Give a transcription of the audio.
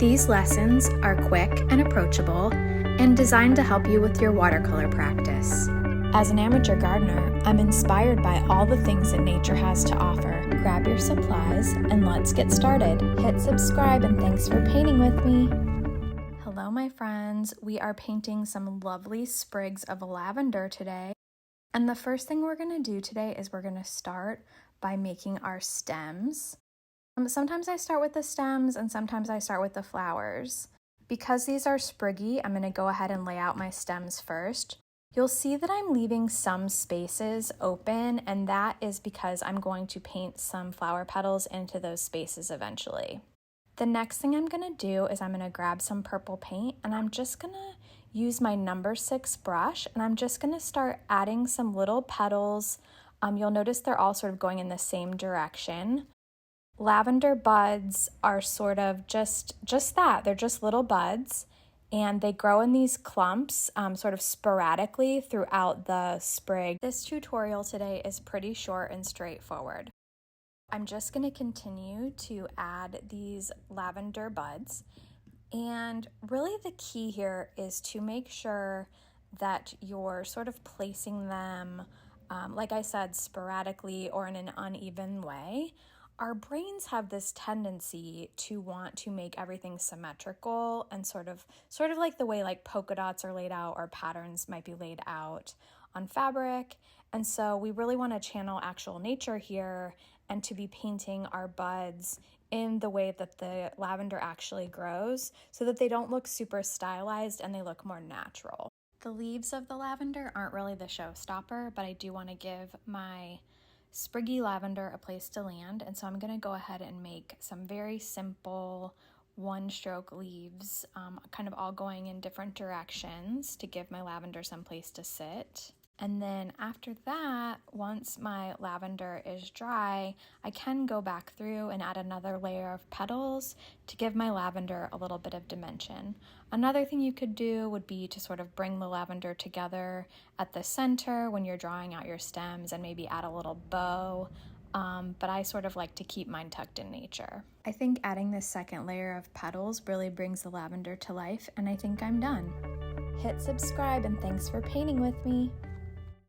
These lessons are quick and approachable and designed to help you with your watercolor practice. As an amateur gardener, I'm inspired by all the things that nature has to offer. Grab your supplies and let's get started. Hit subscribe and thanks for painting with me. Hello my friends, we are painting some lovely sprigs of lavender today. And the first thing we're going to do today is we're going to start by making our stems. Sometimes I start with the stems and sometimes I start with the flowers. Because these are spriggy, I'm going to go ahead and lay out my stems first. You'll see that I'm leaving some spaces open, and that is because I'm going to paint some flower petals into those spaces eventually. The next thing I'm going to do is I'm going to grab some purple paint, and I'm just going to use my number 6 brush, and I'm just going to start adding some little petals. You'll notice they're all sort of going in the same direction. Lavender buds are sort of just that. They're just little buds, and they grow in these clumps sort of sporadically throughout the sprig. This tutorial today is pretty short and straightforward. I'm just going to continue to add these lavender buds, and really the key here is to make sure that you're sort of placing them, like I said, sporadically or in an uneven way. Our brains have this tendency to want to make everything symmetrical and sort of like the way like polka dots are laid out or patterns might be laid out on fabric. And so we really want to channel actual nature here and to be painting our buds in the way that the lavender actually grows so that they don't look super stylized and they look more natural. The leaves of the lavender aren't really the showstopper, but I do want to give my spriggy lavender a place to land, and so I'm going to go ahead and make some very simple one-stroke leaves, kind of all going in different directions to give my lavender some place to sit. And then after that, once my lavender is dry, I can go back through and add another layer of petals to give my lavender a little bit of dimension. Another thing you could do would be to sort of bring the lavender together at the center when you're drawing out your stems and maybe add a little bow. But I sort of like to keep mine tucked in nature. I think adding this second layer of petals really brings the lavender to life, and I think I'm done. Hit subscribe and thanks for painting with me.